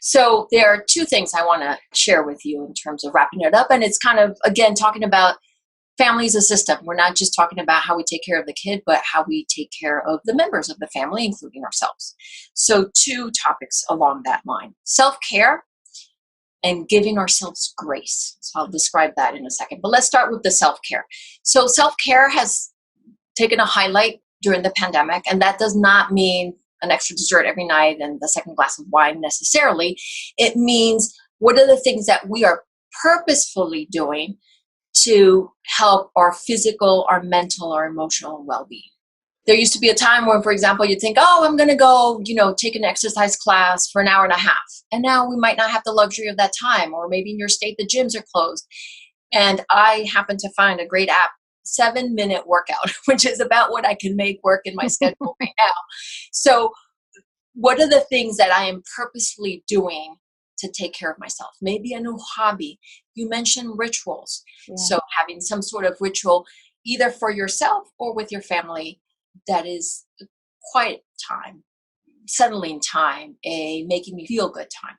So there are two things I want to share with you in terms of wrapping it up. And it's kind of, again, talking about family as a system. We're not just talking about how we take care of the kid, but how we take care of the members of the family, including ourselves. So two topics along that line: self-care and giving ourselves grace. So I'll describe that in a second. But let's start with the self-care. So self-care has taken a highlight during the pandemic, and that does not mean an extra dessert every night and the second glass of wine necessarily. It means, what are the things that we are purposefully doing to help our physical, our mental, our emotional well-being? There used to be a time when, for example, you'd think, oh, I'm going to go, take an exercise class for an hour and a half. And now we might not have the luxury of that time, or maybe in your state, the gyms are closed. And I happen to find a great app, 7-minute workout, which is about what I can make work in my schedule right now. So what are the things that I am purposefully doing to take care of myself? Maybe a new hobby. You mentioned rituals. Yeah. So having some sort of ritual, either for yourself or with your family, that is a quiet time, settling time, a making me feel good time.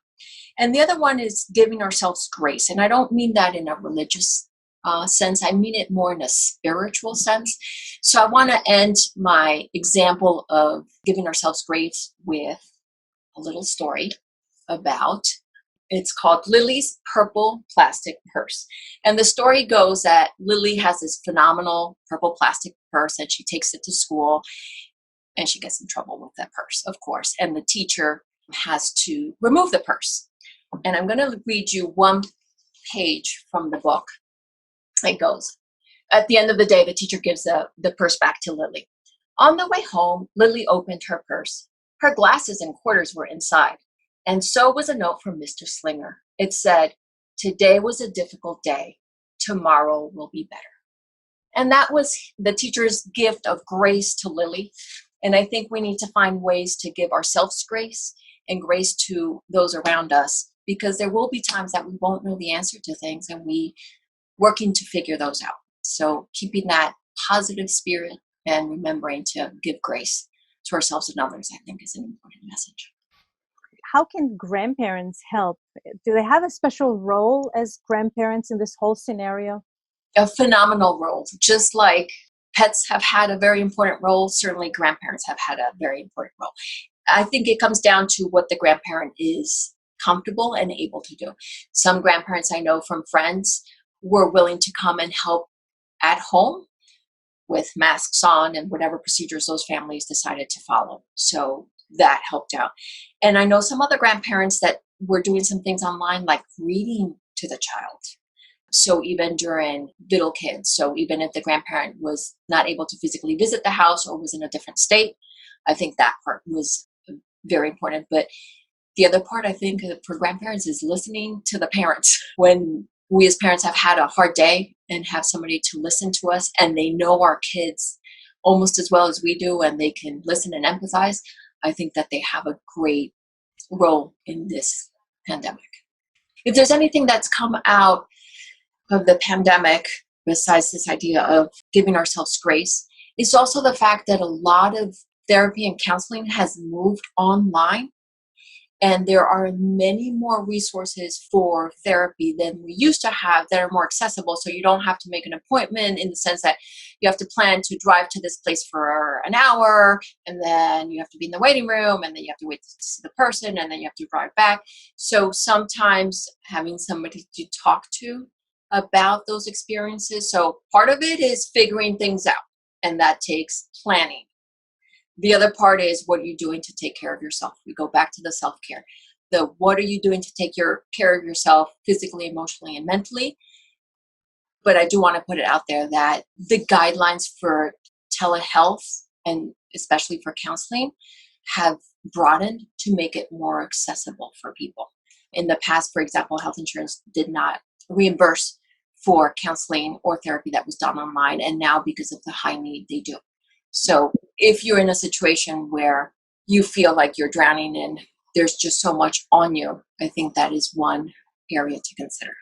And the other one is giving ourselves grace. And I don't mean that in a religious sense. I mean it more in a spiritual sense. So I want to end my example of giving ourselves grace with a little story about, it's called Lily's Purple Plastic Purse. And the story goes that Lily has this phenomenal purple plastic purse, and she takes it to school, and she gets in trouble with that purse, of course. And the teacher has to remove the purse. And I'm going to read you one page from the book. It goes, at the end of the day, the teacher gives the purse back to Lily. On the way home, Lily opened her purse. Her glasses and quarters were inside. And so was a note from Mr. Slinger. It said, "Today was a difficult day. Tomorrow will be better." And that was the teacher's gift of grace to Lily. And I think we need to find ways to give ourselves grace and grace to those around us, because there will be times that we won't know the answer to things, and we working to figure those out. So keeping that positive spirit and remembering to give grace to ourselves and others, I think, is an important message. How can grandparents help? Do they have a special role as grandparents in this whole scenario? A phenomenal role. Just like pets have had a very important role, certainly grandparents have had a very important role. I think it comes down to what the grandparent is comfortable and able to do. Some grandparents I know from friends were willing to come and help at home with masks on and whatever procedures those families decided to follow. So that helped out. And I know some other grandparents that were doing some things online, like reading to the child. So even during little kids, so even if the grandparent was not able to physically visit the house or was in a different state, I think that part was very important. But the other part, I think, for grandparents is listening to the parents. When we as parents have had a hard day and have somebody to listen to us, and they know our kids almost as well as we do, and they can listen and empathize, I think that they have a great role in this pandemic. If there's anything that's come out of the pandemic, besides this idea of giving ourselves grace, it's also the fact that a lot of therapy and counseling has moved online. And there are many more resources for therapy than we used to have that are more accessible. So you don't have to make an appointment, in the sense that you have to plan to drive to this place for an hour, and then you have to be in the waiting room, and then you have to wait to see the person, and then you have to drive back. So sometimes having somebody to talk to about those experiences. So part of it is figuring things out, and that takes planning. The other part is, what are you doing to take care of yourself? We go back to the self-care. What are you doing to take care of yourself physically, emotionally, and mentally? But I do want to put it out there that the guidelines for telehealth, and especially for counseling, have broadened to make it more accessible for people. In the past, for example, health insurance did not reimburse for counseling or therapy that was done online. And now, because of the high need, they do. So if you're in a situation where you feel like you're drowning and there's just so much on you, I think that is one area to consider.